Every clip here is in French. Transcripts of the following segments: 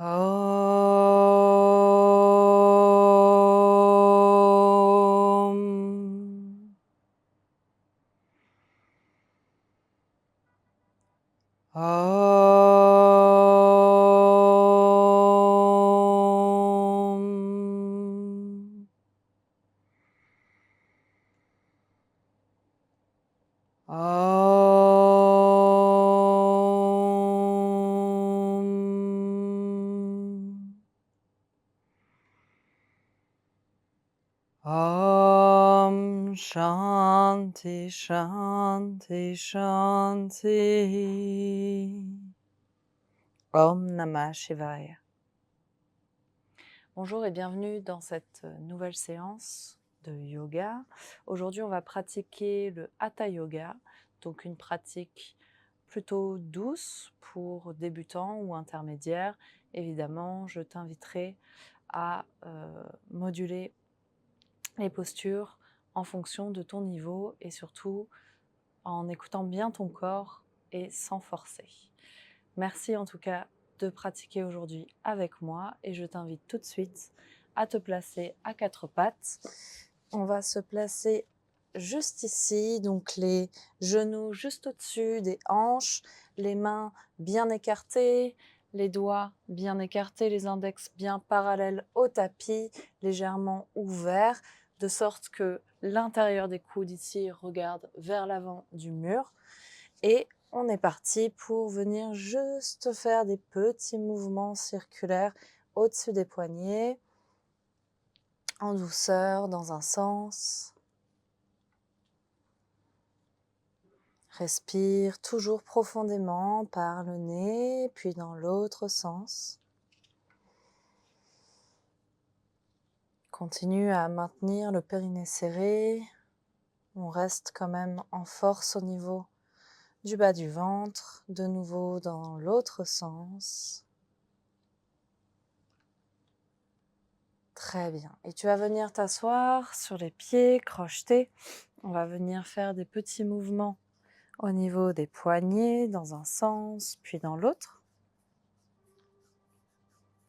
Om. Om. Om. Om Shanti Shanti Shanti. Om Namah Shivaya. Bonjour et bienvenue dans cette nouvelle séance de yoga. Aujourd'hui, on va pratiquer le Hatha Yoga, donc une pratique plutôt douce pour débutants ou intermédiaires. Évidemment, je t'inviterai à moduler les postures en fonction de ton niveau et surtout en écoutant bien ton corps et sans forcer. Merci en tout cas de pratiquer aujourd'hui avec moi et je t'invite tout de suite à te placer à quatre pattes. On va se placer juste ici, donc les genoux juste au-dessus des hanches, les mains bien écartées, les doigts bien écartés, les index bien parallèles au tapis, légèrement ouverts, de sorte que l'intérieur des coudes ici regarde vers l'avant du mur. Et on est parti pour venir juste faire des petits mouvements circulaires au-dessus des poignets, en douceur, dans un sens. Respire toujours profondément par le nez, puis dans l'autre sens. Continue à maintenir le périnée serré. On reste quand même en force au niveau du bas du ventre. De nouveau dans l'autre sens. Très bien. Et tu vas venir t'asseoir sur les pieds crochetés. On va venir faire des petits mouvements au niveau des poignets dans un sens, puis dans l'autre.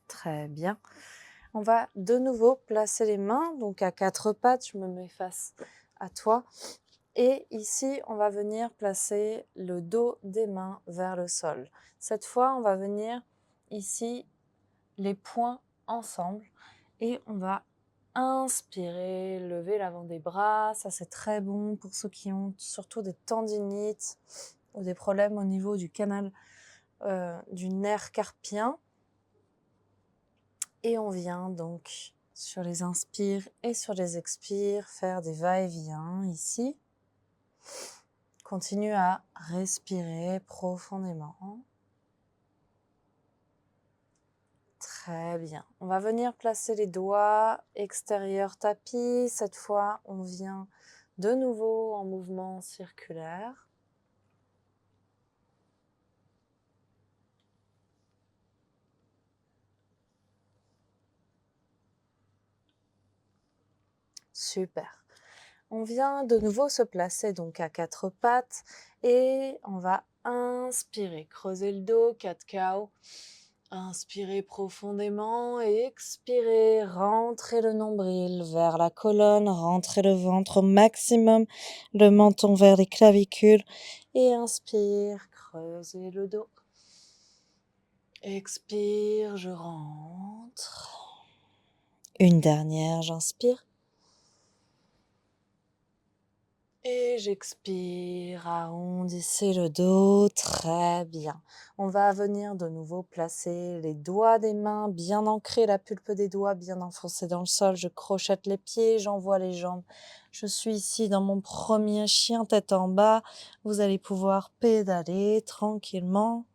Très bien. On va de nouveau placer les mains, donc à quatre pattes, je me mets face à toi. Et ici, on va venir placer le dos des mains vers le sol. Cette fois, on va venir ici, les poings ensemble. Et on va inspirer, lever l'avant des bras. Ça, c'est très bon pour ceux qui ont surtout des tendinites ou des problèmes au niveau du canal du nerf carpien. Et on vient donc sur les inspires et sur les expires faire des va-et-vient ici. Continue à respirer profondément. Très bien. On va venir placer les doigts extérieur tapis. Cette fois, on vient de nouveau en mouvement circulaire. Super. On vient de nouveau se placer donc à quatre pattes et on va inspirer, creuser le dos, cat cow. Inspirez profondément et expirez, rentrez le nombril vers la colonne, rentrez le ventre au maximum, le menton vers les clavicules et inspire, creusez le dos. Expire, je rentre. Une dernière, j'inspire. Et j'expire, arrondissez le dos, très bien. On va venir de nouveau placer les doigts des mains bien ancrés, la pulpe des doigts bien enfoncée dans le sol. Je crochette les pieds, j'envoie les jambes. Je suis ici dans mon premier chien tête en bas. Vous allez pouvoir pédaler tranquillement.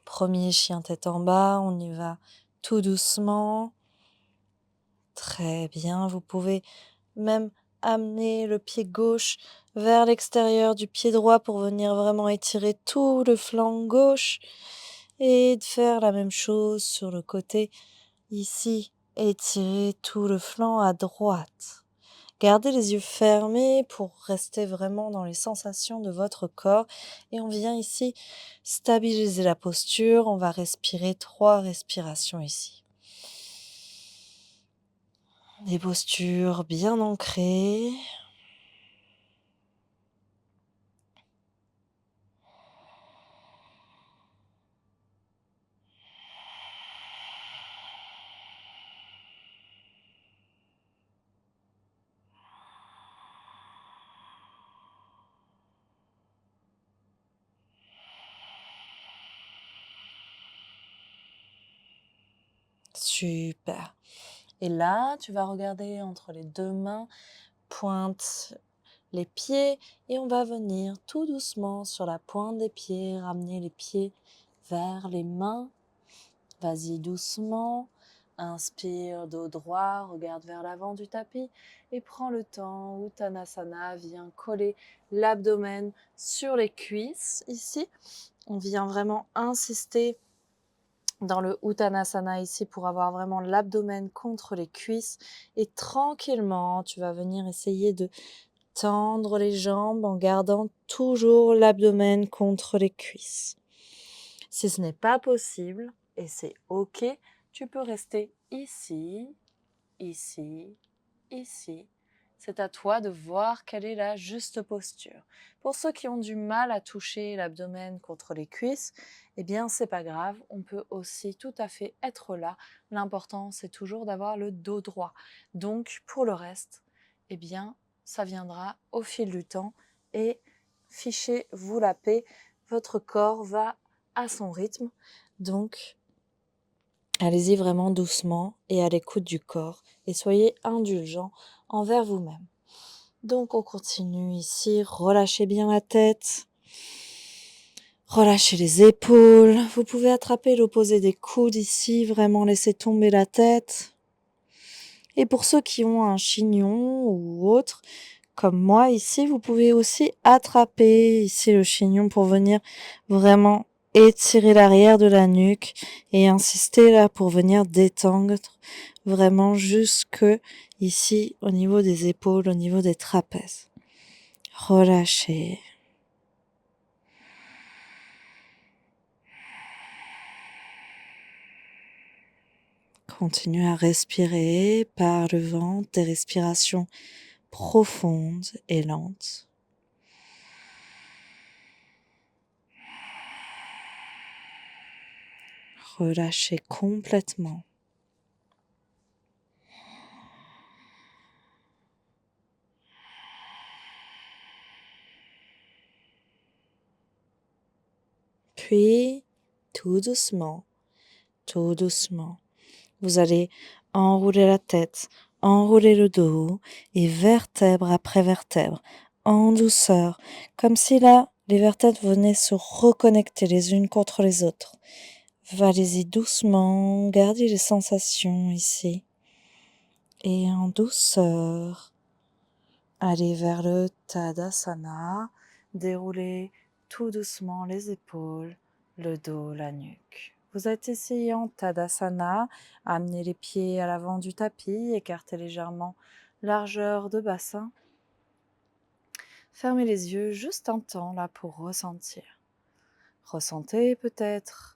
Premier chien tête en bas, on y va tout doucement. Très bien, vous pouvez même amener le pied gauche vers l'extérieur du pied droit pour venir vraiment étirer tout le flanc gauche et de faire la même chose sur le côté ici, étirer tout le flanc à droite. Gardez les yeux fermés pour rester vraiment dans les sensations de votre corps. Et on vient ici stabiliser la posture. On va respirer 3 respirations ici. Des postures bien ancrées. Super. Et là, tu vas regarder entre les 2 mains, pointe les pieds et on va venir tout doucement sur la pointe des pieds, ramener les pieds vers les mains. Vas-y doucement, inspire dos droit, regarde vers l'avant du tapis et prends le temps. Uttanasana, viens coller l'abdomen sur les cuisses ici. On vient vraiment insister dans le Uttanasana ici pour avoir vraiment l'abdomen contre les cuisses et tranquillement tu vas venir essayer de tendre les jambes en gardant toujours l'abdomen contre les cuisses. Si ce n'est pas possible, et c'est ok, tu peux rester ici, ici, ici. C'est à toi de voir quelle est la juste posture. Pour ceux qui ont du mal à toucher l'abdomen contre les cuisses, eh bien c'est pas grave, on peut aussi tout à fait être là. L'important c'est toujours d'avoir le dos droit. Donc pour le reste, eh bien ça viendra au fil du temps et fichez-vous la paix, votre corps va à son rythme. Donc allez-y vraiment doucement et à l'écoute du corps et soyez indulgents envers vous-même. Donc on continue ici, relâchez bien la tête, relâchez les épaules, vous pouvez attraper l'opposé des coudes ici, vraiment laisser tomber la tête. Et pour ceux qui ont un chignon ou autre, comme moi ici, vous pouvez aussi attraper ici le chignon pour venir vraiment étirer l'arrière de la nuque et insister là pour venir détendre vraiment jusque ici au niveau des épaules, au niveau des trapèzes. Relâchez. Continuez à respirer par le ventre, des respirations profondes et lentes. Relâchez complètement. Puis, tout doucement, vous allez enrouler la tête, enrouler le dos et vertèbre après vertèbre, en douceur, comme si là, les vertèbres venaient se reconnecter les unes contre les autres. Allez-y doucement, gardez les sensations ici. Et en douceur, allez vers le Tadasana, déroulez tout doucement les épaules, le dos, la nuque. Vous êtes ici en Tadasana, amenez les pieds à l'avant du tapis, écartez légèrement largeur de bassin. Fermez les yeux juste un temps là pour ressentir. Ressentez peut-être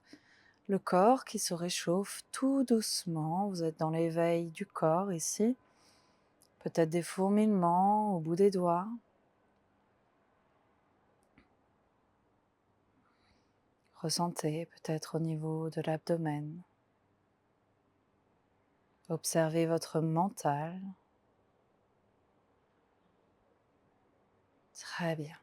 le corps qui se réchauffe tout doucement. Vous êtes dans l'éveil du corps ici. Peut-être des fourmillements au bout des doigts. Ressentez peut-être au niveau de l'abdomen. Observez votre mental. Très bien.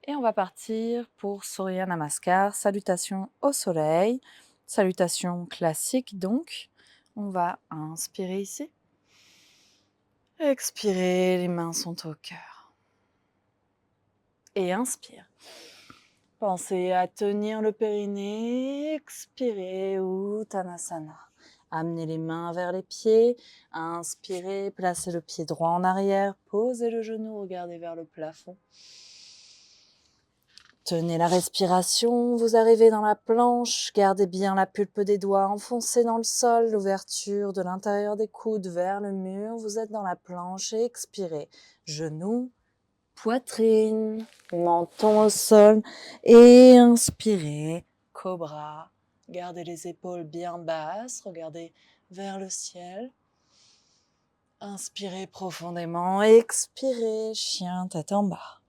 Et on va partir pour Surya Namaskar, salutation au soleil. Salutation classique donc. On va inspirer ici. Expirez, les mains sont au cœur. Et inspire. Pensez à tenir le périnée. Expirez, Uttanasana. Amenez les mains vers les pieds. Inspirez, placez le pied droit en arrière. Posez le genou, regardez vers le plafond. Tenez la respiration, vous arrivez dans la planche, gardez bien la pulpe des doigts enfoncée dans le sol, l'ouverture de l'intérieur des coudes vers le mur, vous êtes dans la planche et expirez. Genoux, poitrine, menton au sol et inspirez, cobra. Gardez les épaules bien basses, regardez vers le ciel. Inspirez profondément, expirez, chien tête en bas.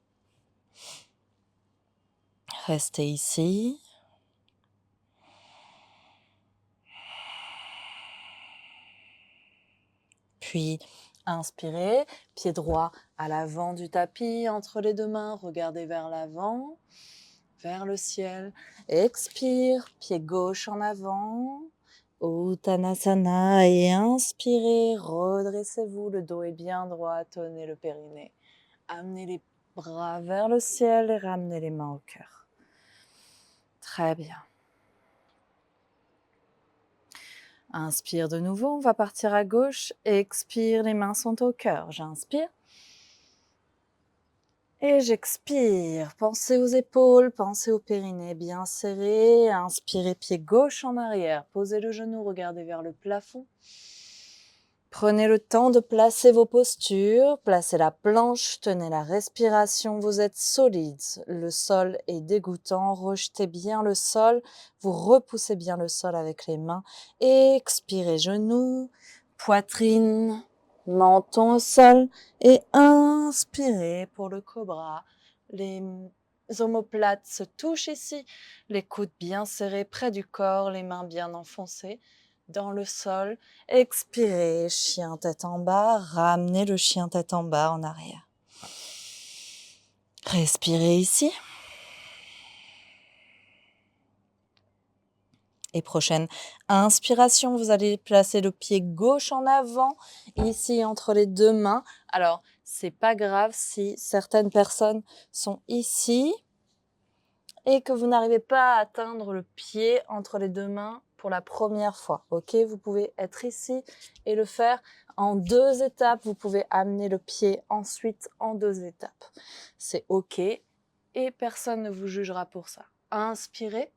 Restez ici. Puis, inspirez, pied droit à l'avant du tapis, entre les deux mains, regardez vers l'avant, vers le ciel. Expire, pied gauche en avant, Uttanasana, et inspirez, redressez-vous, le dos est bien droit, tenez le périnée. Amenez les bras vers le ciel et ramenez les mains au cœur. Très bien. Inspire de nouveau, on va partir à gauche. Expire, les mains sont au cœur. J'inspire. Et j'expire. Pensez aux épaules, pensez au périnée bien serré. Inspirez, pied gauche en arrière. Posez le genou, regardez vers le plafond. Prenez le temps de placer vos postures, placez la planche, tenez la respiration, vous êtes solide. Le sol est dégoûtant, rejetez bien le sol, vous repoussez bien le sol avec les mains. Expirez genoux, poitrine, menton au sol et inspirez pour le cobra. Les omoplates se touchent ici, les coudes bien serrés près du corps, les mains bien enfoncées dans le sol. Expirez, chien tête en bas, ramenez le chien tête en bas en arrière. Respirez ici. Et prochaine inspiration, vous allez placer le pied gauche en avant, ici entre les deux mains. Alors, c'est pas grave si certaines personnes sont ici et que vous n'arrivez pas à atteindre le pied entre les deux mains pour la première fois. Ok, vous pouvez être ici et le faire en 2 étapes. Vous pouvez amener le pied ensuite en 2 étapes. C'est ok et personne ne vous jugera pour ça. Inspirez.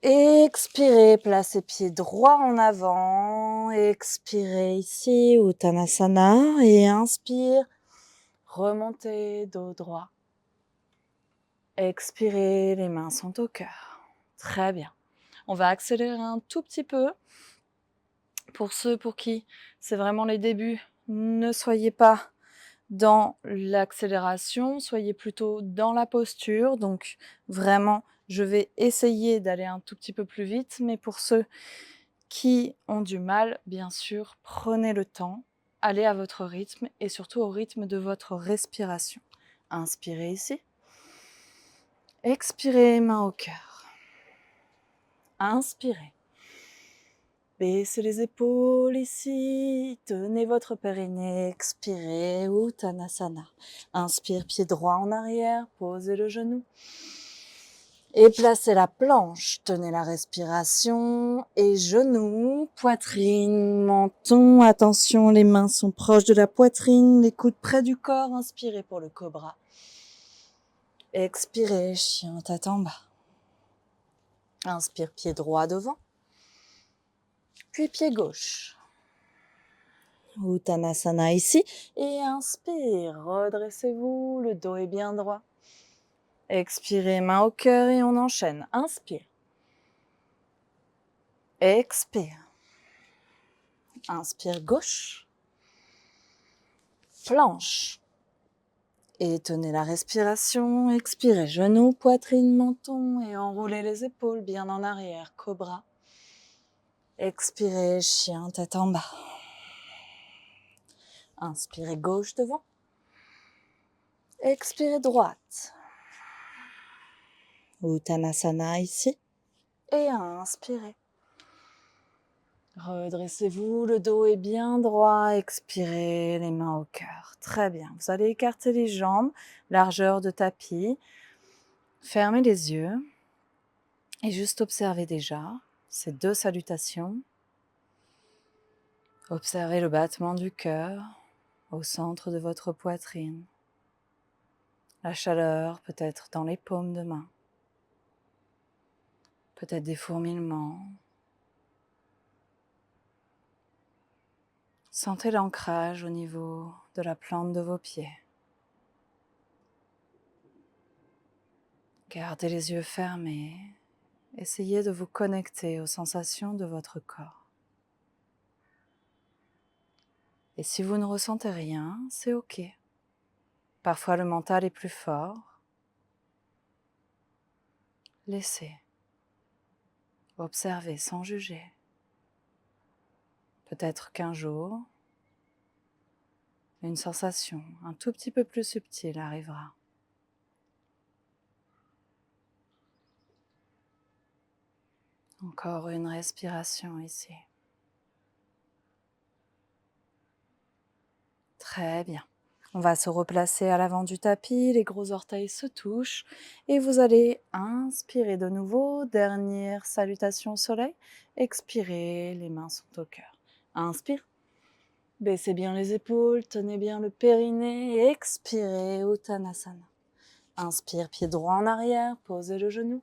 Expirez, placez pied droit en avant. Expirez ici, Uttanasana. Et inspire, remontez, dos droit. Expirez, les mains sont au cœur. Très bien. On va accélérer un tout petit peu. Pour ceux pour qui c'est vraiment les débuts, ne soyez pas dans l'accélération, soyez plutôt dans la posture. Donc vraiment, je vais essayer d'aller un tout petit peu plus vite, mais pour ceux qui ont du mal, bien sûr, prenez le temps, allez à votre rythme et surtout au rythme de votre respiration. Inspirez ici. Expirez, main au cœur. Inspirez. Baissez les épaules ici, tenez votre périnée, expirez, Uttanasana. Inspire, pied droit en arrière, posez le genou. Et placez la planche, tenez la respiration, et genoux, poitrine, menton. Attention, les mains sont proches de la poitrine, les coudes près du corps. Inspirez pour le cobra. Expirez, chien tête en bas. Inspire, pied droit devant. Puis pied gauche. Uttanasana ici. Et inspire, redressez-vous, le dos est bien droit. Expirez, main au cœur et on enchaîne. Inspire. Expire. Inspire gauche. Planche. Et tenez la respiration. Expirez, genoux, poitrine, menton et enroulez les épaules bien en arrière. Cobra. Expirez, chien tête en bas. Inspirez gauche devant. Expirez droite. Uttanasana ici. Et inspirez. Redressez-vous, le dos est bien droit. Expirez, les mains au cœur. Très bien. Vous allez écarter les jambes, largeur de tapis. Fermez les yeux et juste observez déjà ces 2 salutations. Observez le battement du cœur au centre de votre poitrine. La chaleur peut-être dans les paumes de main, peut-être des fourmillements. Sentez l'ancrage au niveau de la plante de vos pieds. Gardez les yeux fermés. Essayez de vous connecter aux sensations de votre corps. Et si vous ne ressentez rien, c'est OK. Parfois le mental est plus fort. Laissez. Observez sans juger. Peut-être qu'un jour, une sensation un tout petit peu plus subtile arrivera. Encore une respiration ici. Très bien. On va se replacer à l'avant du tapis, les gros orteils se touchent et vous allez inspirer de nouveau, dernière salutation au soleil. Expirez, les mains sont au cœur. Inspire, baissez bien les épaules, tenez bien le périnée, expirez, Uttanasana. Inspire, pied droit en arrière, posez le genou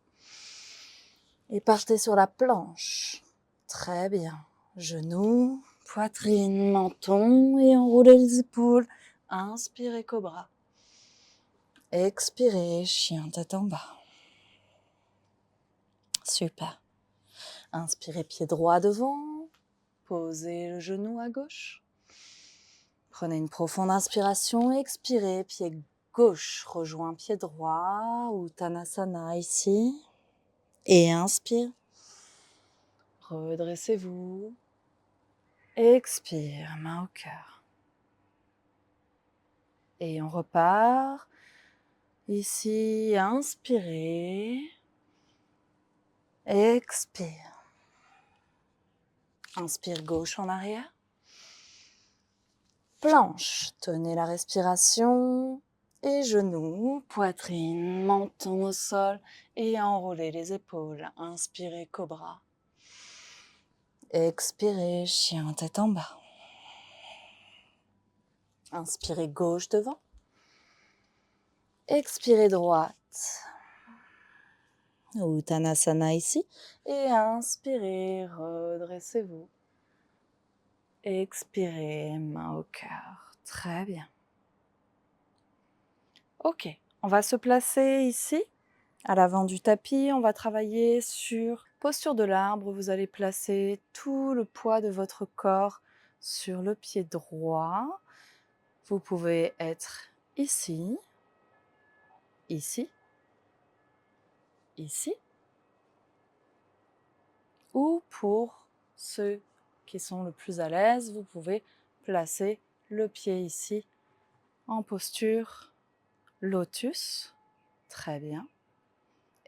et partez sur la planche. Très bien. Genoux, poitrine, menton et enroulez les épaules. Inspirez, cobra. Expirez, chien tête en bas. Super. Inspirez, pied droit devant. Posez le genou à gauche. Prenez une profonde inspiration. Expirez, pied gauche rejoint pied droit. Uttanasana ici. Et inspire. Redressez-vous. Expire, main au cœur. Et on repart. Ici, inspirez. Expire. Inspire gauche en arrière. Planche, tenez la respiration. Et genoux, poitrine, menton au sol. Et enroulez les épaules. Inspirez, cobra. Expirez, chien tête en bas. Inspirez gauche devant. Expirez droite. Uttanasana ici. Et inspirez, redressez-vous. Expirez, main au cœur. Très bien. Ok, on va se placer ici, à l'avant du tapis. On va travailler sur posture de l'arbre. Vous allez placer tout le poids de votre corps sur le pied droit. Vous pouvez être ici, ici, ici. Ou pour ceux qui sont le plus à l'aise, vous pouvez placer le pied ici en posture lotus. Très bien.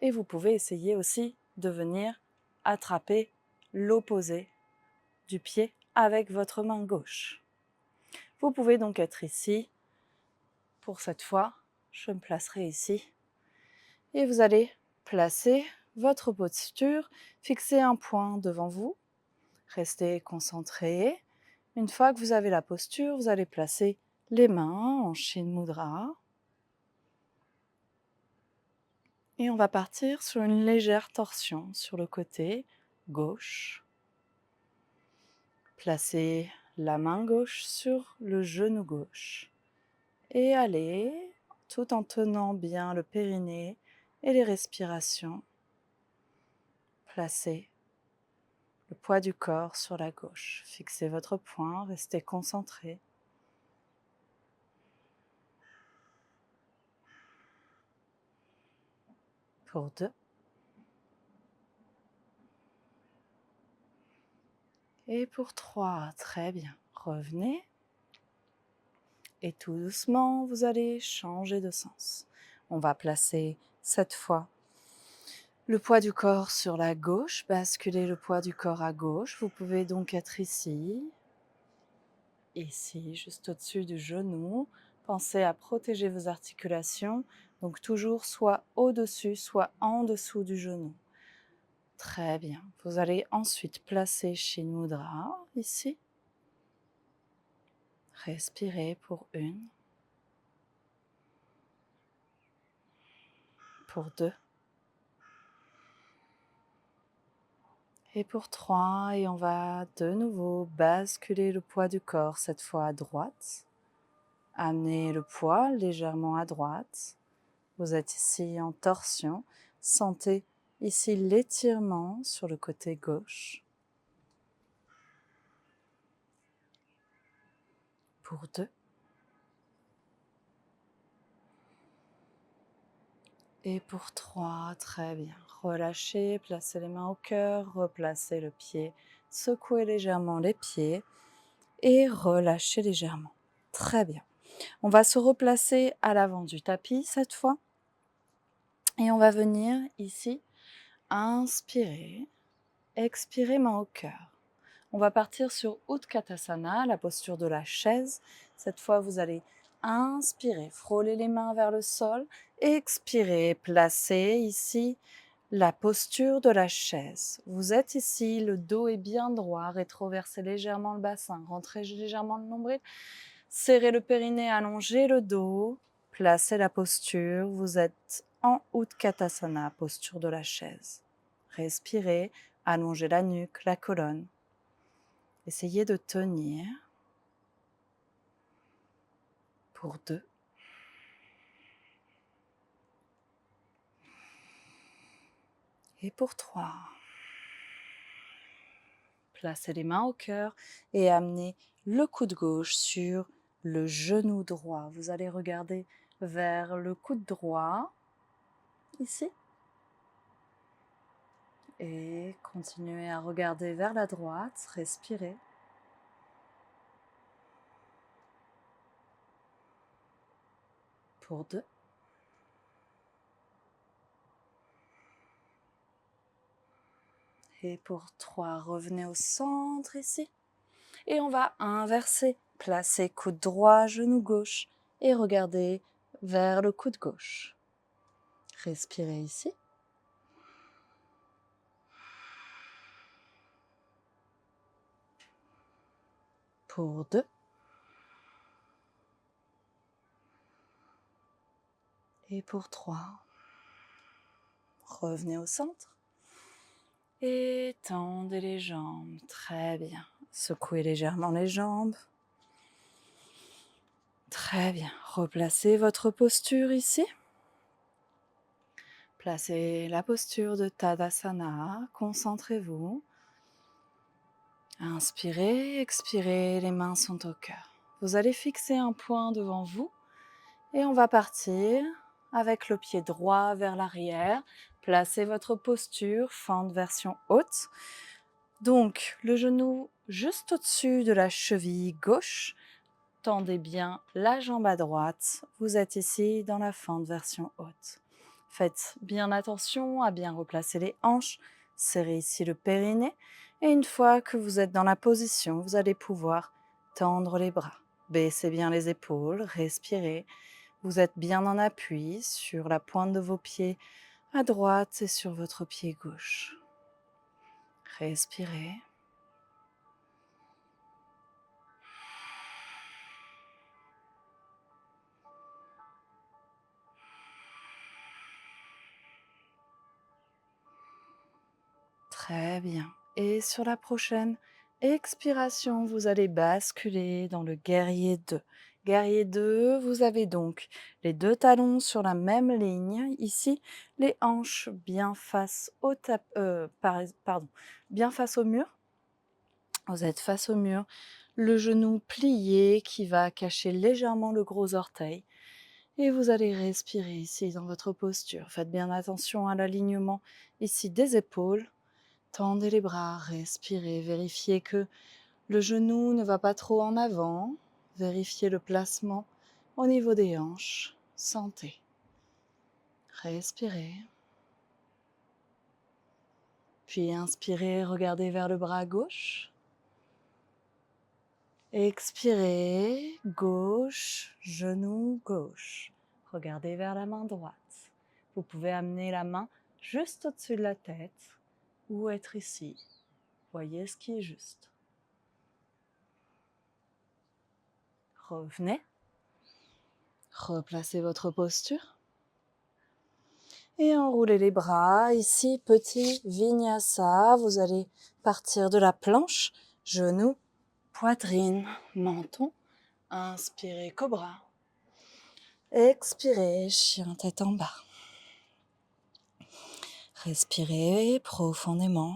Et vous pouvez essayer aussi de venir attraper l'opposé du pied avec votre main gauche. Vous pouvez donc être ici. Pour cette fois, je me placerai ici. Et vous allez placer votre posture, fixer un point devant vous. Restez concentré. Une fois que vous avez la posture, vous allez placer les mains en Shin Mudra. Et on va partir sur une légère torsion sur le côté gauche. Placez la main gauche sur le genou gauche. Et allez, tout en tenant bien le périnée et les respirations, placez le poids du corps sur la gauche. Fixez votre poing, restez concentré. Pour 2. Et pour 3, très bien. Revenez. Et tout doucement, vous allez changer de sens. On va placer cette fois le poids du corps sur la gauche, basculer le poids du corps à gauche. Vous pouvez donc être ici, juste au-dessus du genou. Pensez à protéger vos articulations, donc toujours soit au-dessus, soit en dessous du genou. Très bien. Vous allez ensuite placer Shin Mudra ici. Respirez pour 1. pour 2. Et pour 3, et on va de nouveau basculer le poids du corps, cette fois à droite. Amenez le poids légèrement à droite. Vous êtes ici en torsion. Sentez ici l'étirement sur le côté gauche. Pour 2. Et pour 3, très bien. Relâchez, placez les mains au cœur, replacez le pied, secouez légèrement les pieds et relâchez légèrement. Très bien. On va se replacer à l'avant du tapis cette fois. Et on va venir ici, inspirer, expirer, main au cœur. On va partir sur Utkatasana, la posture de la chaise. Cette fois, vous allez inspirer, frôler les mains vers le sol. Expirer, placer ici la posture de la chaise. Vous êtes ici, le dos est bien droit, rétroversez légèrement le bassin, rentrez légèrement le nombril, serrez le périnée, allongez le dos, placez la posture. Vous êtes en Utkatasana, posture de la chaise. Respirez, allongez la nuque, la colonne. Essayez de tenir pour 2. Et pour 3. Placez les mains au cœur et amenez le coude gauche sur le genou droit. Vous allez regarder vers le coude droit, ici. Et continuez à regarder vers la droite, respirez. Pour 2. Et pour 3, revenez au centre ici. Et on va inverser. Placez coude droit, genou gauche. Et regardez vers le coude gauche. Respirez ici. Pour 2. Et pour 3. Revenez au centre. Et tendez les jambes. Très bien. Secouez légèrement les jambes. Très bien. Replacez votre posture ici. Placez la posture de Tadasana. Concentrez-vous. Inspirez, expirez. Les mains sont au cœur. Vous allez fixer un point devant vous. Et on va partir avec le pied droit vers l'arrière. Placez votre posture, fente version haute. Donc, le genou juste au-dessus de la cheville gauche. Tendez bien la jambe à droite. Vous êtes ici dans la fente version haute. Faites bien attention à bien replacer les hanches. Serrez ici le périnée. Et une fois que vous êtes dans la position, vous allez pouvoir tendre les bras. Baissez bien les épaules, respirez. Vous êtes bien en appui sur la pointe de vos pieds à droite et sur votre pied gauche. Respirez. Très bien. Et sur la prochaine expiration, vous allez basculer dans le guerrier 2. Guerrier 2, vous avez donc les 2 talons sur la même ligne. Ici, les hanches bien face au bien face au mur. Vous êtes face au mur, le genou plié qui va cacher légèrement le gros orteil. Et vous allez respirer ici dans votre posture. Faites bien attention à l'alignement ici des épaules. Tendez les bras, respirez, vérifiez que le genou ne va pas trop en avant. Vérifiez le placement au niveau des hanches. Sentez. Respirez. Puis inspirez, regardez vers le bras gauche. Expirez, gauche, genou gauche. Regardez vers la main droite. Vous pouvez amener la main juste au-dessus de la tête ou être ici. Voyez ce qui est juste. Revenez. Replacez votre posture. Et enroulez les bras. Ici, petit vinyasa. Vous allez partir de la planche, genoux, poitrine, menton. Inspirez, cobra. Expirez, chien tête en bas. Respirez profondément.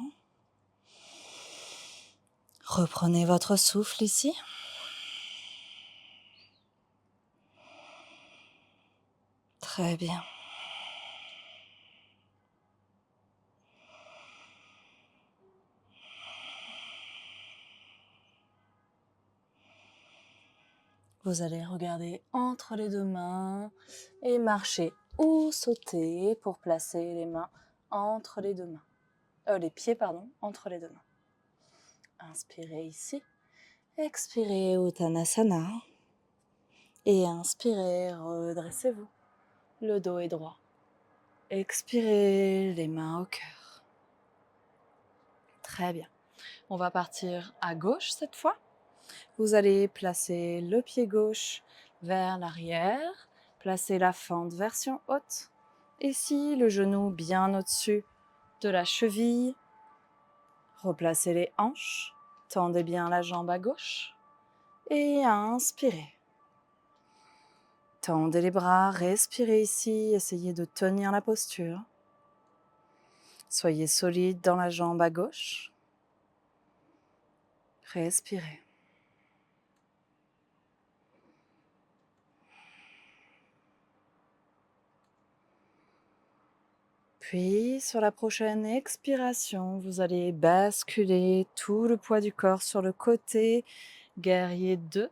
Reprenez votre souffle ici. Très bien. Vous allez regarder entre les deux mains et marcher ou sauter pour placer les mains entre les deux mains. Les pieds, pardon, entre les deux mains. Inspirez ici. Expirez Uttanasana. Et inspirez, redressez-vous. Le dos est droit. Expirez, les mains au cœur. Très bien. On va partir à gauche cette fois. Vous allez placer le pied gauche vers l'arrière, placer la fente version haute. Ici, le genou bien au-dessus de la cheville. Replacez les hanches, tendez bien la jambe à gauche et inspirez. Tendez les bras, respirez ici, essayez de tenir la posture. Soyez solide dans la jambe à gauche. Respirez. Puis, sur la prochaine expiration, vous allez basculer tout le poids du corps sur le côté. Guerrier 2.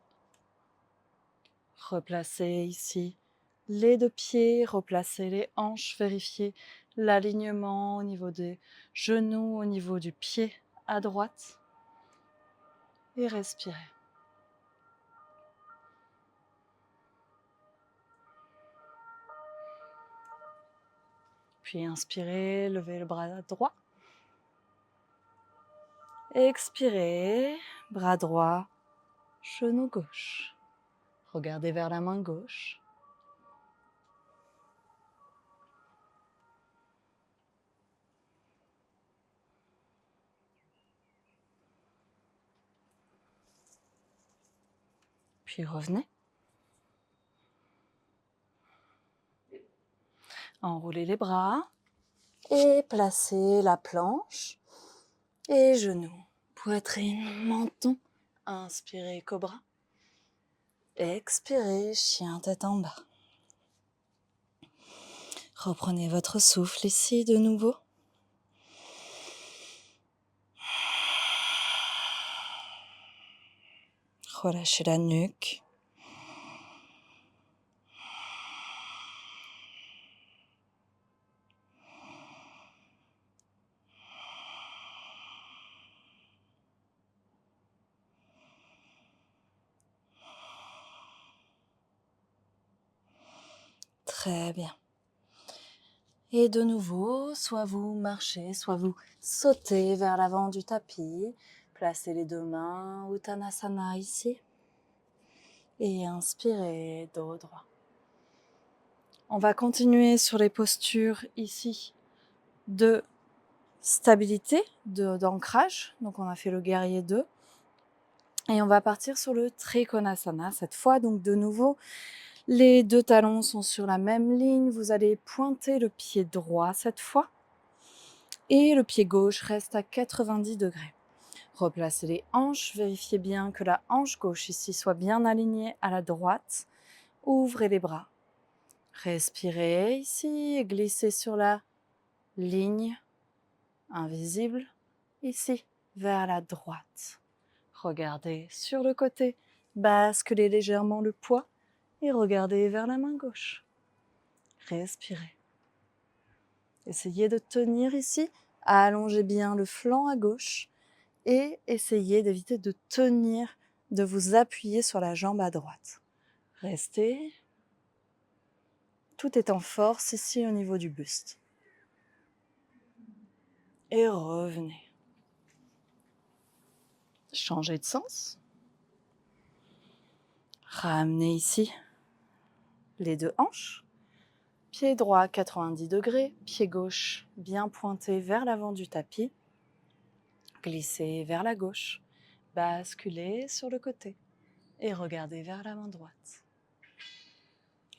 Replacez ici les deux pieds, replacez les hanches, vérifiez l'alignement au niveau des genoux, au niveau du pied à droite. Et respirez. Puis inspirez, levez le bras droit. Expirez, bras droit, genou gauche. Regardez vers la main gauche. Puis revenez. Enroulez les bras et placez la planche et genoux, poitrine, menton. Inspirez, cobra. Expirez, chien tête en bas. Reprenez votre souffle ici de nouveau. Relâchez la nuque. Très bien. Et de nouveau, soit vous marchez, soit vous sautez vers l'avant du tapis. Placez les deux mains, Uttanasana ici. Et inspirez, dos droit. On va continuer sur les postures ici de stabilité, d'ancrage. Donc on a fait le guerrier 2. Et on va partir sur le Trikonasana cette fois. Donc de nouveau, les deux talons sont sur la même ligne. Vous allez pointer le pied droit cette fois. Et le pied gauche reste à 90 degrés. Replacez les hanches. Vérifiez bien que la hanche gauche ici soit bien alignée à la droite. Ouvrez les bras. Respirez ici et glissez sur la ligne invisible ici vers la droite. Regardez sur le côté. Basculez légèrement le poids et regardez vers la main gauche. Respirez. Essayez de tenir ici, allongez bien le flanc à gauche et essayez d'éviter de tenir, de vous appuyer sur la jambe à droite. Restez. Tout est en force ici au niveau du buste. Et revenez. Changez de sens. Ramenez ici les deux hanches. Pied droit 90 degrés, pied gauche bien pointé vers l'avant du tapis. Glissez vers la gauche, basculez sur le côté et regardez vers la main droite.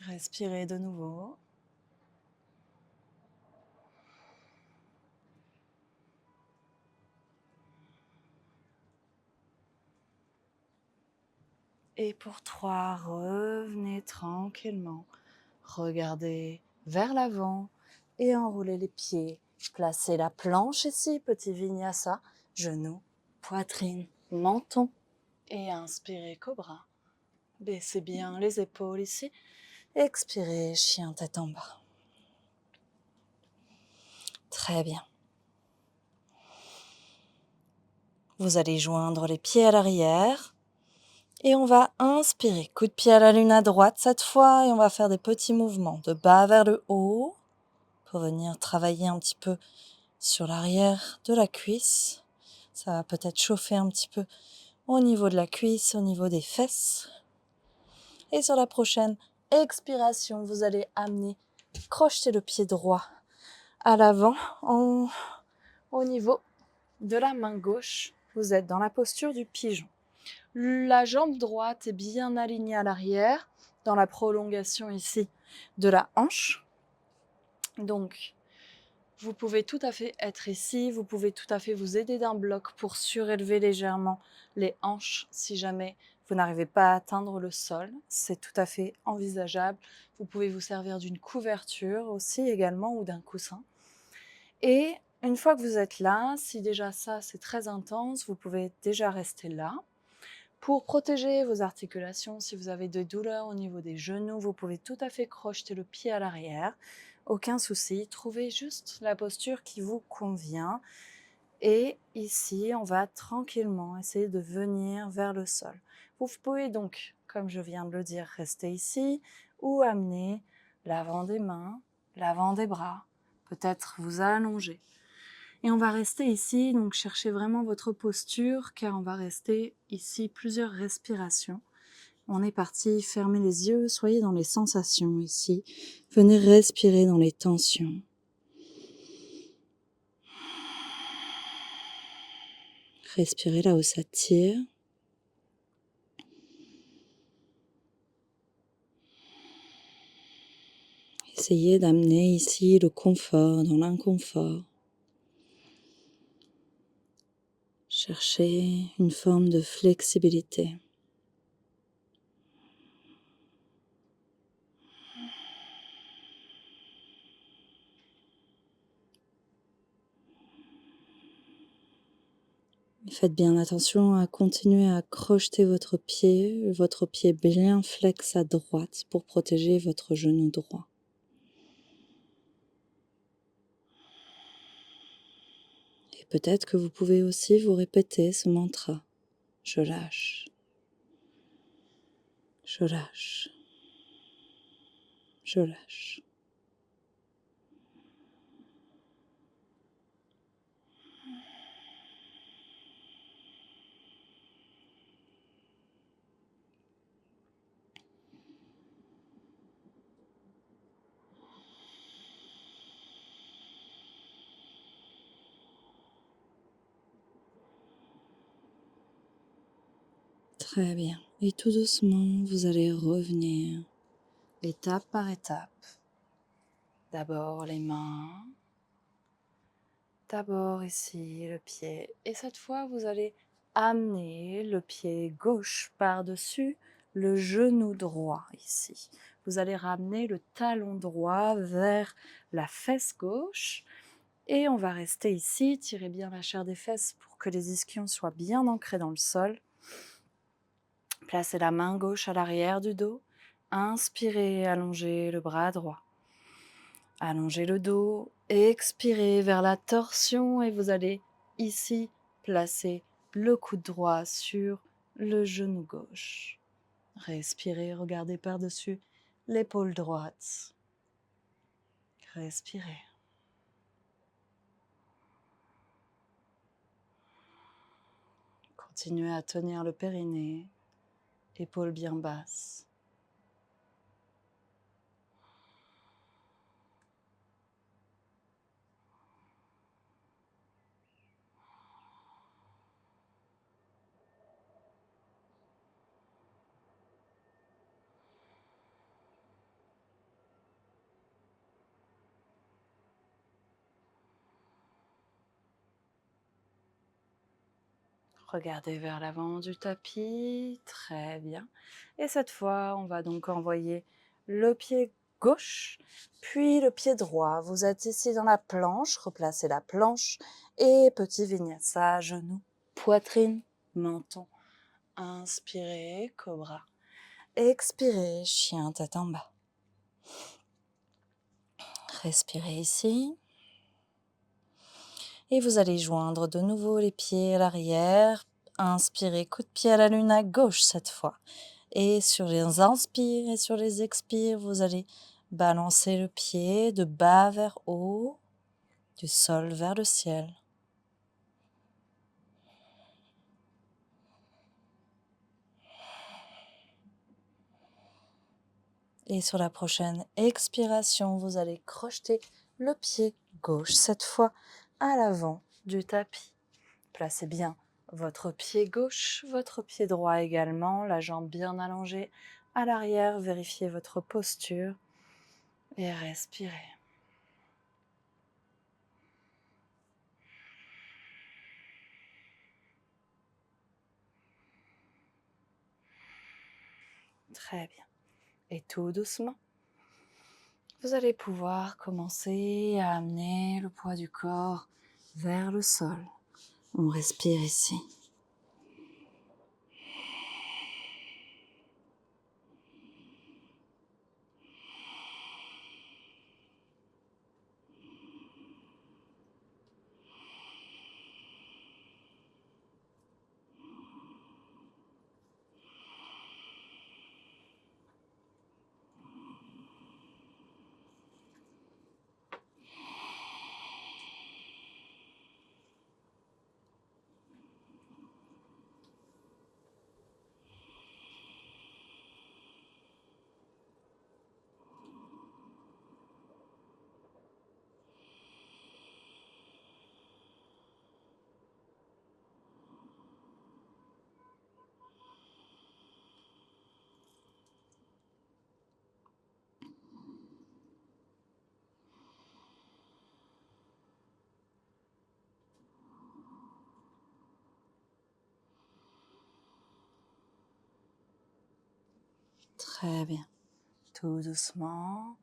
Respirez de nouveau. Et pour 3, revenez tranquillement. Regardez vers l'avant et enroulez les pieds. Placez la planche ici, petit vinyasa, genoux, poitrine, menton. Et inspirez cobra. Baissez bien les épaules ici. Expirez, chien tête en bas. Très bien. Vous allez joindre les pieds à l'arrière. Et on va inspirer. Coup de pied à la lune à droite cette fois. Et on va faire des petits mouvements de bas vers le haut. Pour venir travailler un petit peu sur l'arrière de la cuisse. Ça va peut-être chauffer un petit peu au niveau de la cuisse, au niveau des fesses. Et sur la prochaine expiration, vous allez amener, crocheter le pied droit à l'avant au niveau de la main gauche. Vous êtes dans la posture du pigeon. La jambe droite est bien alignée à l'arrière, dans la prolongation ici de la hanche. Donc, vous pouvez tout à fait être ici, vous pouvez tout à fait vous aider d'un bloc pour surélever légèrement les hanches si jamais vous n'arrivez pas à atteindre le sol. C'est tout à fait envisageable. Vous pouvez vous servir d'une couverture aussi également ou d'un coussin. Et une fois que vous êtes là, si déjà ça c'est très intense, vous pouvez déjà rester là. Pour protéger vos articulations, si vous avez des douleurs au niveau des genoux, vous pouvez tout à fait crocheter le pied à l'arrière. Aucun souci, trouvez juste la posture qui vous convient. Et ici, on va tranquillement essayer de venir vers le sol. Vous pouvez donc, comme je viens de le dire, rester ici ou amener l'avant des mains, l'avant des bras, peut-être vous allonger. Et on va rester ici, donc cherchez vraiment votre posture, car on va rester ici plusieurs respirations. On est parti, fermez les yeux, soyez dans les sensations ici. Venez respirer dans les tensions. Respirez là où ça tire. Essayez d'amener ici le confort dans l'inconfort. Cherchez une forme de flexibilité. Faites bien attention à continuer à crocheter votre pied bien flex à droite pour protéger votre genou droit. Et peut-être que vous pouvez aussi vous répéter ce mantra. Je lâche. Je lâche. Je lâche. Très bien. Et tout doucement, vous allez revenir étape par étape. D'abord les mains. D'abord ici le pied. Et cette fois, vous allez amener le pied gauche par-dessus le genou droit ici. Vous allez ramener le talon droit vers la fesse gauche. Et on va rester ici, tirez bien la chair des fesses pour que les ischions soient bien ancrés dans le sol. Placez la main gauche à l'arrière du dos. Inspirez, allongez le bras droit. Allongez le dos, expirez vers la torsion et vous allez ici placer le coude droit sur le genou gauche. Respirez, regardez par-dessus l'épaule droite. Respirez. Continuez à tenir le périnée, épaules bien basses. Regardez vers l'avant du tapis, très bien. Et cette fois, on va donc envoyer le pied gauche, puis le pied droit. Vous êtes ici dans la planche, replacez la planche et petit vinyasa, genou, poitrine, menton. Inspirez, cobra. Expirez, chien tête en bas. Respirez ici. Et vous allez joindre de nouveau les pieds à l'arrière. Inspirez, coup de pied à la lune à gauche cette fois. Et sur les inspires et sur les expires, vous allez balancer le pied de bas vers haut, du sol vers le ciel. Et sur la prochaine expiration, vous allez crocheter le pied gauche, cette fois à l'avant du tapis. Placez bien votre pied gauche, votre pied droit également, la jambe bien allongée à l'arrière. Vérifiez votre posture et respirez. Très bien. Et tout doucement, vous allez pouvoir commencer à amener le poids du corps vers le sol. On respire ici. Très bien. Tout doucement,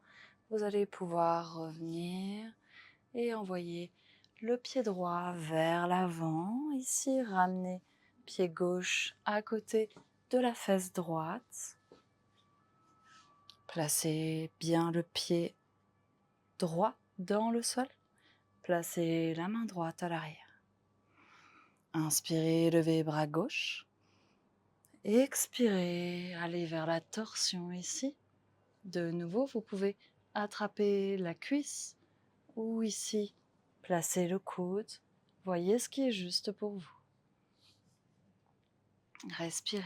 vous allez pouvoir revenir et envoyer le pied droit vers l'avant. Ici, ramenez pied gauche à côté de la fesse droite. Placez bien le pied droit dans le sol. Placez la main droite à l'arrière. Inspirez, levez bras gauche. Expirez, allez vers la torsion ici. De nouveau, vous pouvez attraper la cuisse ou ici, placer le coude. Voyez ce qui est juste pour vous. Respirez.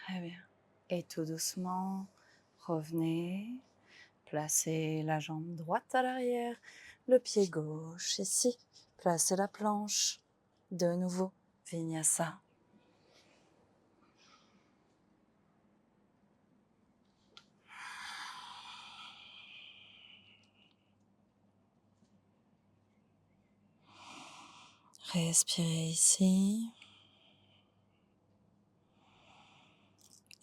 Très bien. Et tout doucement, revenez. Placez la jambe droite à l'arrière, le pied gauche ici. Placez la planche. De nouveau, Vinyasa. Respirez ici.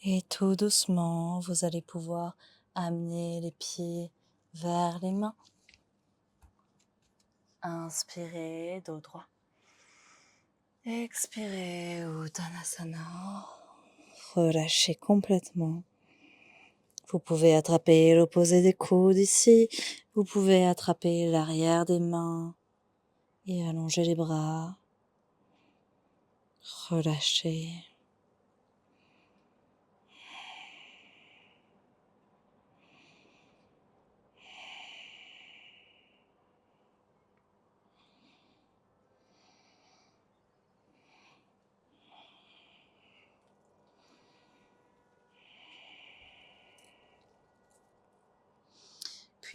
Et tout doucement, vous allez pouvoir amener les pieds vers les mains. Inspirez, dos droit. Expirez, Uttanasana. Relâchez complètement. Vous pouvez attraper l'opposé des coudes ici. Vous pouvez attraper l'arrière des mains et allonger les bras. Relâchez.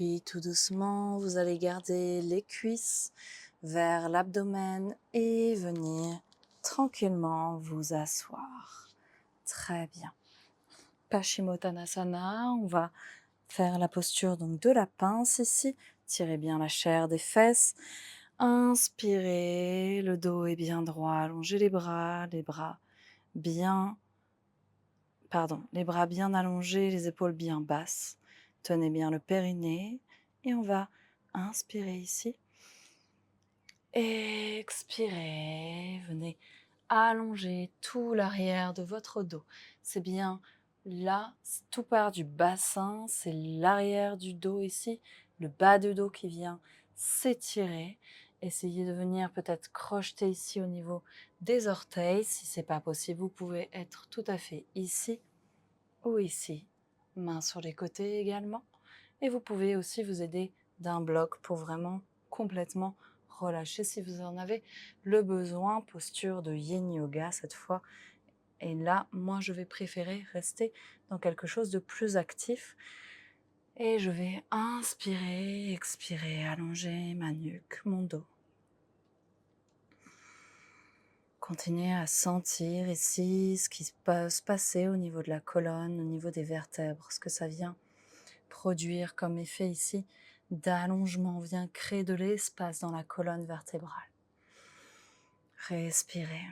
puis tout doucement, vous allez garder les cuisses vers l'abdomen et venir tranquillement vous asseoir. Très bien. Paschimottanasana, on va faire la posture donc de la pince ici. Tirez bien la chair des fesses. Inspirez, le dos est bien droit. Allongez les bras bien, les bras bien allongés, les épaules bien basses. Tenez bien le périnée et on va inspirer ici. Expirez, venez allonger tout l'arrière de votre dos. C'est bien là, tout part du bassin, c'est l'arrière du dos ici, le bas du dos qui vient s'étirer. Essayez de venir peut-être crocheter ici au niveau des orteils. Si ce n'est pas possible, vous pouvez être tout à fait ici ou ici. Mains sur les côtés également. Et vous pouvez aussi vous aider d'un bloc pour vraiment complètement relâcher si vous en avez le besoin. Posture de Yin Yoga cette fois. Et là, moi, je vais préférer rester dans quelque chose de plus actif. Et je vais inspirer, expirer, allonger ma nuque, mon dos. Continuez à sentir ici ce qui peut se passer au niveau de la colonne, au niveau des vertèbres, ce que ça vient produire comme effet ici d'allongement, vient créer de l'espace dans la colonne vertébrale. Respirez.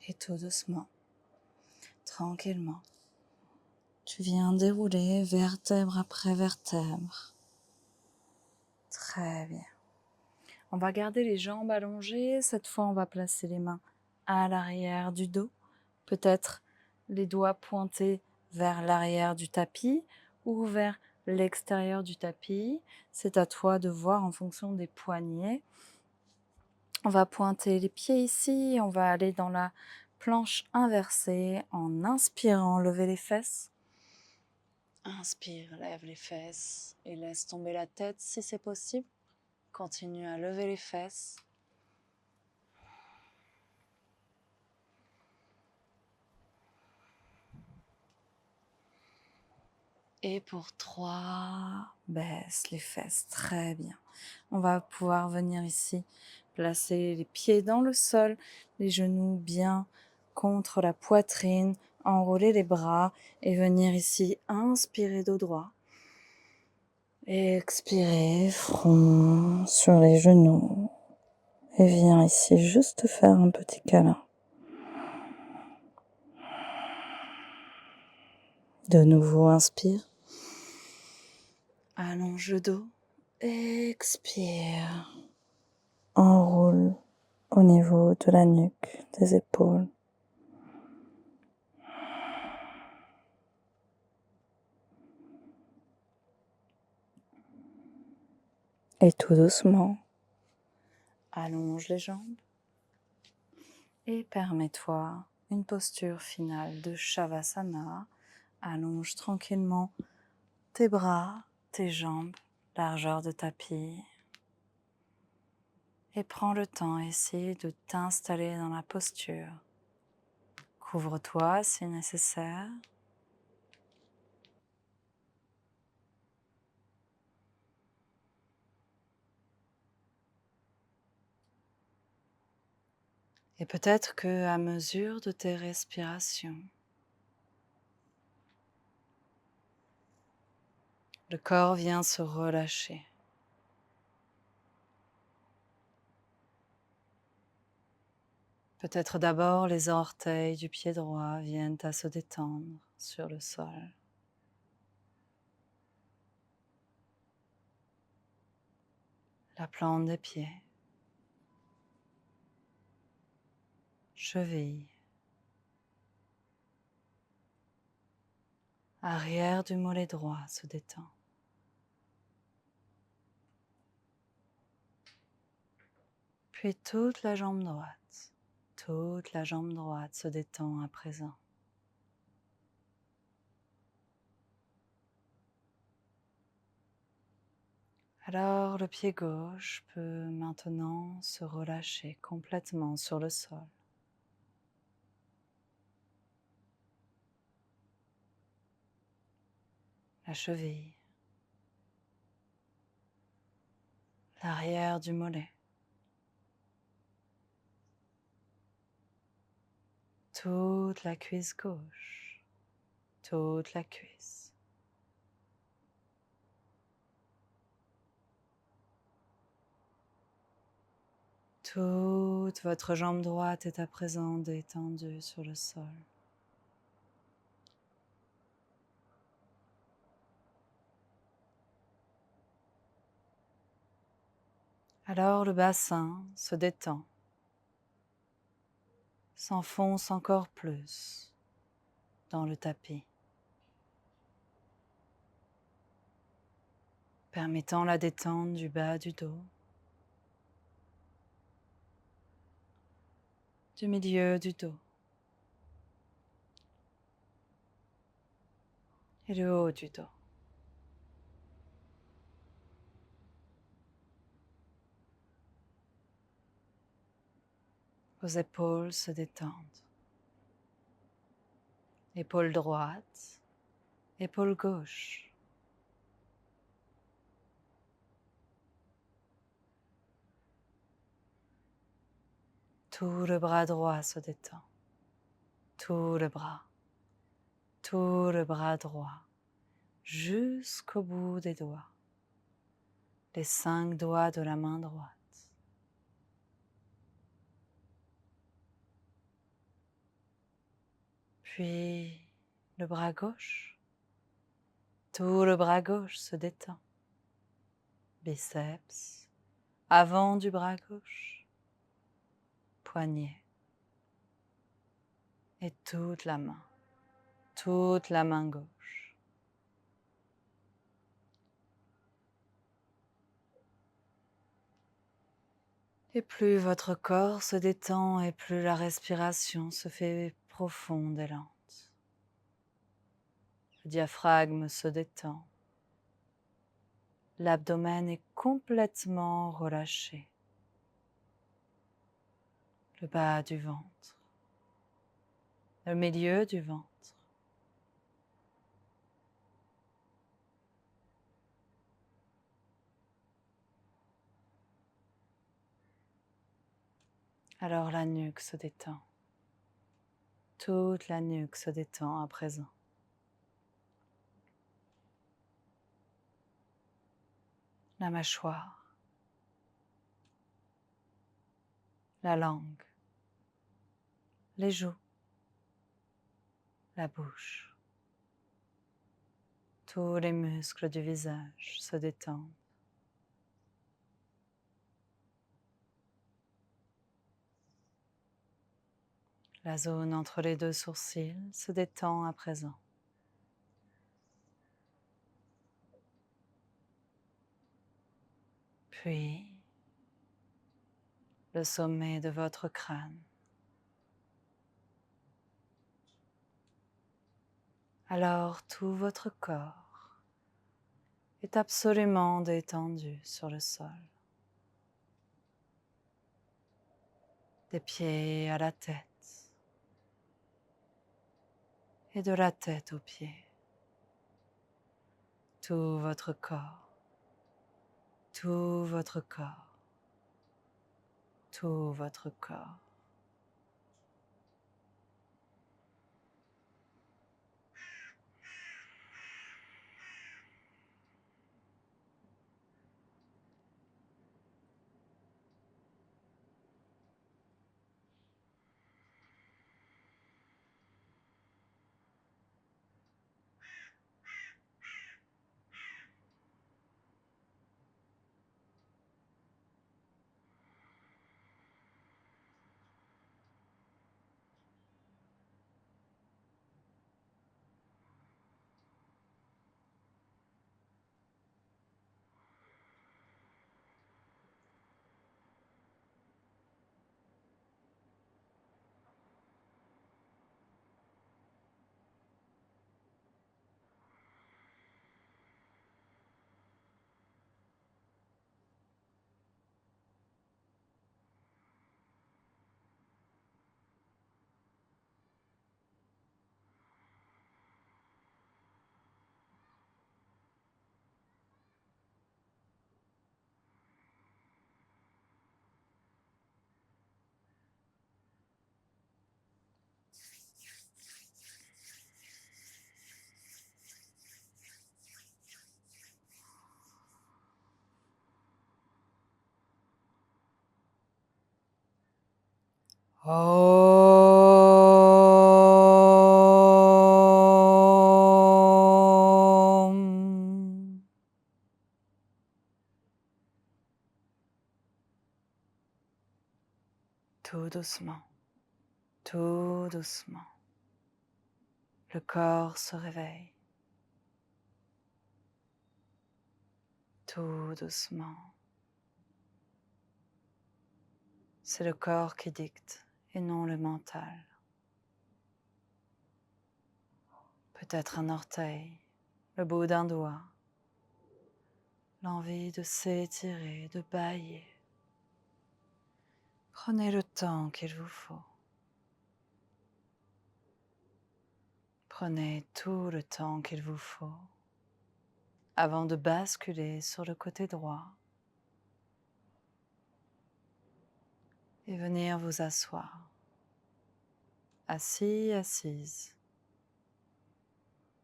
Et tout doucement, tranquillement, tu viens dérouler vertèbre après vertèbre. Très bien. On va garder les jambes allongées. Cette fois, on va placer les mains à l'arrière du dos. Peut-être les doigts pointés vers l'arrière du tapis ou vers l'extérieur du tapis. C'est à toi de voir en fonction des poignets. On va pointer les pieds ici. On va aller dans la planche inversée en inspirant, lever les fesses. Inspire, lève les fesses et laisse tomber la tête si c'est possible. Continue à lever les fesses. Et pour 3, baisse les fesses, très bien. On va pouvoir venir ici, placer les pieds dans le sol, les genoux bien contre la poitrine, enrouler les bras et venir ici inspirer dos droit. Expirer, front sur les genoux. Et viens ici juste faire un petit câlin. De nouveau, inspire. Allonge le dos. Expire. Enroule au niveau de la nuque, des épaules. Et tout doucement, allonge les jambes et permets-toi une posture finale de Shavasana. Allonge tranquillement tes bras, tes jambes, largeur de tapis. Et prends le temps ici de t'installer dans la posture. Couvre-toi si nécessaire. Et peut-être que à mesure de tes respirations, le corps vient se relâcher. Peut-être d'abord les orteils du pied droit viennent à se détendre sur le sol. La plante des pieds, cheville, arrière du mollet droit se détend. Puis toute la jambe droite se détend à présent. Alors le pied gauche peut maintenant se relâcher complètement sur le sol. La cheville, l'arrière du mollet, toute la cuisse gauche, toute la cuisse. Toute votre jambe droite est à présent détendue sur le sol. Alors le bassin se détend, s'enfonce encore plus dans le tapis, permettant la détente du bas du dos, du milieu du dos et le haut du dos. Vos épaules se détendent. Épaule droite, épaule gauche. Tout le bras droit se détend. Tout le bras droit, jusqu'au bout des doigts. Les 5 doigts de la main droite. Puis le bras gauche. Tout le bras gauche se détend. Biceps, avant du bras gauche, poignet et toute la main gauche. Et plus votre corps se détend et plus la respiration se fait profonde et lente. Le diaphragme se détend. L'abdomen est complètement relâché. Le bas du ventre. Le milieu du ventre. Alors la nuque se détend. Toute la nuque se détend à présent. La mâchoire, la langue, les joues, la bouche. Tous les muscles du visage se détendent. La zone entre les 2 sourcils se détend à présent. Puis, le sommet de votre crâne. Alors, tout votre corps est absolument détendu sur le sol. Des pieds à la tête et de la tête aux pieds. Tout votre corps, tout votre corps, tout votre corps. Om. Tout doucement, tout doucement, le corps se réveille. Tout doucement. C'est le corps qui dicte et non le mental. Peut-être un orteil, le bout d'un doigt, l'envie de s'étirer, de bâiller. Prenez le temps qu'il vous faut. Prenez tout le temps qu'il vous faut avant de basculer sur le côté droit et venir vous asseoir, assis, assise,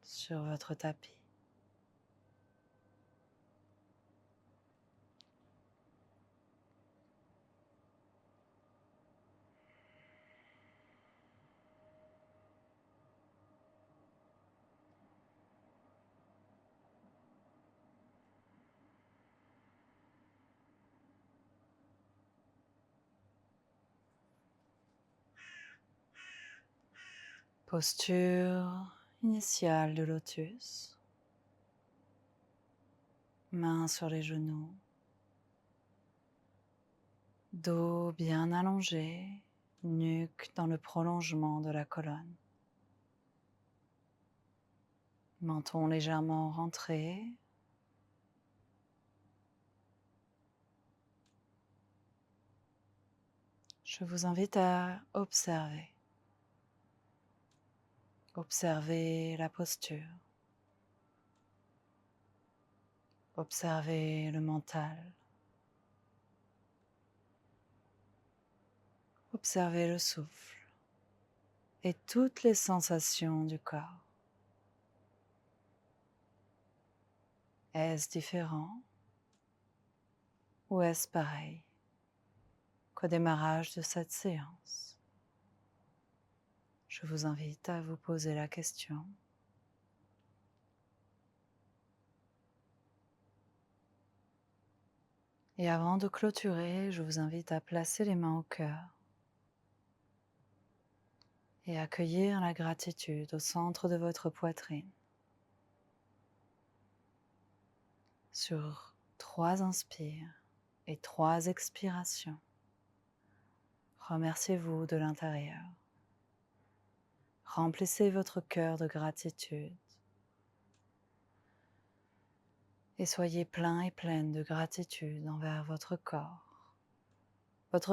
sur votre tapis. Posture initiale de lotus. Mains sur les genoux. Dos bien allongé, nuque dans le prolongement de la colonne. Menton légèrement rentré. Je vous invite à observer. Observez la posture. Observez le mental. Observez le souffle et toutes les sensations du corps. Est-ce différent ou est-ce pareil qu'au démarrage de cette séance? Je vous invite à vous poser la question. Et avant de clôturer, je vous invite à placer les mains au cœur et accueillir la gratitude au centre de votre poitrine. Sur 3 inspires et 3 expirations, remerciez-vous de l'intérieur. Remplissez votre cœur de gratitude et soyez plein et pleine de gratitude envers votre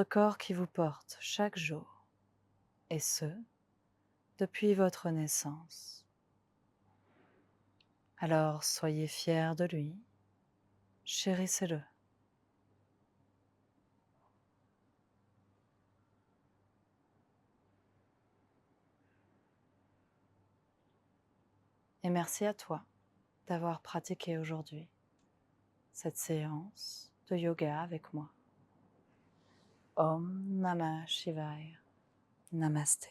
corps qui vous porte chaque jour, et ce, depuis votre naissance. Alors soyez fiers de lui, chérissez-le. Et merci à toi d'avoir pratiqué aujourd'hui cette séance de yoga avec moi. Om Namah Shivaya. Namasté.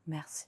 Merci.